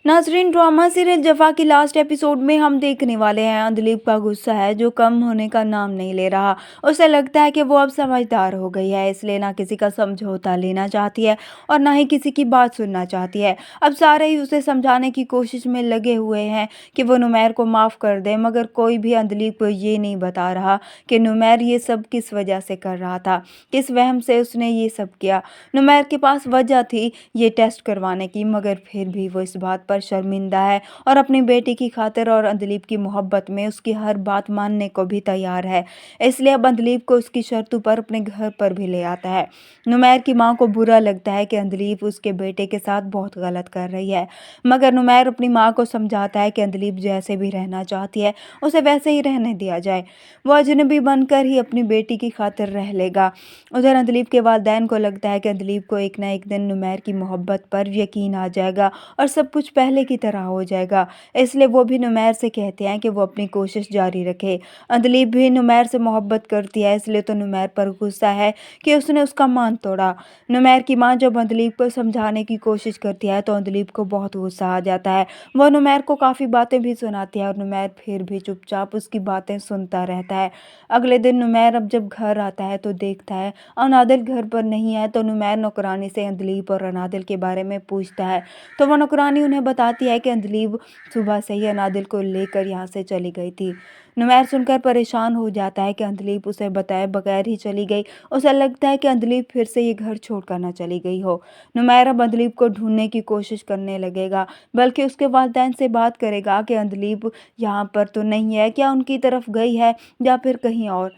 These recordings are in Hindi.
नाज़रीन, ड्रामा सीरियल जफ़ा की लास्ट एपिसोड में हम देखने वाले हैं अंधलीप का गुस्सा है जो कम होने का नाम नहीं ले रहा। उसे लगता है कि वो अब समझदार हो गई है, इसलिए ना किसी का समझौता लेना चाहती है और ना ही किसी की बात सुनना चाहती है। अब सारे ही उसे समझाने की कोशिश में लगे हुए हैं कि वो नुमैर को माफ़ कर दे, मगर कोई भी अंधलीप को ये नहीं बता रहा कि नुमैर ये सब किस वजह से कर रहा था, किस वहम से उसने ये सब किया। नुमैर के पास वजह थी ये टेस्ट करवाने की, मगर फिर भी वो इस बात पर शर्मिंदा है और अपनी बेटी की खातिर और अंधलीप की मोहब्बत में उसकी हर बात मानने को भी तैयार है। इसलिए अब अंधलीप को उसकी शर्तों पर अपने घर पर भी ले आता है। नुमैर की मां को बुरा लगता है कि अंधलीप उसके बेटे के साथ बहुत गलत कर रही है, मगर नुमैर अपनी मां को समझाता है कि अंधलीप जैसे भी रहना चाहती है उसे वैसे ही रहने दिया जाए, वो अजनबी बनकर ही अपनी बेटी की खातिर रह लेगा। उधर अंधलीप के वालिदैन को लगता है कि अंधलीप को एक ना एक दिन नुमैर की मोहब्बत पर यकीन आ जाएगा और सब कुछ पहले की तरह हो जाएगा, इसलिए वो भी नुमैर से कहते हैं कि वो अपनी कोशिश जारी रखे। अंधलीप भी नुमैर से मोहब्बत करती है, इसलिए तो नुमैर पर गुस्सा है कि उसने उसका मान तोड़ा। नुमैर की मां जब अंधलीप को समझाने की कोशिश करती है तो अंधलीप को बहुत गुस्सा आ जाता है। वो नुमैर को काफ़ी बातें भी सुनाती है और नुमैर फिर भी चुपचाप उसकी बातें सुनता रहता है। अगले दिन नुमैर अब जब घर आता है तो देखता है अनादिल घर पर नहीं है, तो नुमैर नौकरानी से अंधलीप और अनादिल के बारे में पूछता है, तो वह नौकरानी उन्हें बताती है कि अंधलीब सुबह से ही अनादिल को लेकर यहाँ से चली गई थी। नुमैर सुनकर परेशान हो जाता है कि अंधलीब उसे बताए बगैर ही चली गई। उसे लगता है कि अंधलीब फिर से ये घर छोड़कर ना चली गई हो। नुमैर अब अंधलीब को ढूंढने की कोशिश करने लगेगा, बल्कि उसके वालिदैन से बात करेगा कि अंधलीब यहाँ पर तो नहीं है, क्या उनकी तरफ गई है या फिर कहीं और।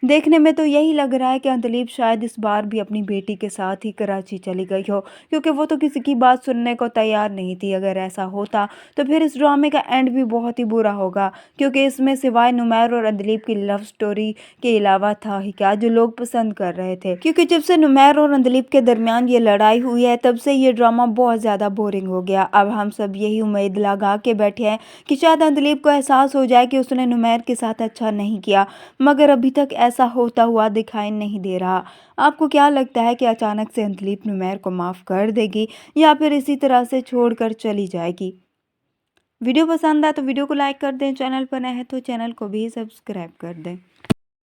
देखने में तो यही लग रहा है कि अंधलीब शायद इस बार भी अपनी बेटी के साथ ही कराची चली गई हो, क्योंकि वो तो किसी की बात सुनने को तैयार नहीं थी। अगर ऐसा होता तो फिर इस ड्रामे का एंड भी बहुत ही बुरा होगा, क्योंकि इसमें सिवाय नुमैर और अंधलीब की लव स्टोरी के अलावा था ही क्या जो लोग पसंद कर रहे थे। क्योंकि जब से नुमैर और अंधलीब के दरमियान ये लड़ाई हुई है तब से ये ड्रामा बहुत ज़्यादा बोरिंग हो गया। अब हम सब यही उम्मीद लगा के बैठे हैं कि शायद अंधलीब को एहसास हो जाए कि उसने नुमैर के साथ अच्छा नहीं किया, मगर अभी तक ऐसा होता हुआ दिखाई नहीं दे रहा। आपको क्या लगता है कि अचानक से अंधलीप नुमैर को माफ़ कर देगी या फिर इसी तरह से छोड़कर चली जाएगी? वीडियो पसंद आए तो वीडियो को लाइक कर दें, चैनल पर नए हैं तो चैनल को भी सब्सक्राइब कर दें।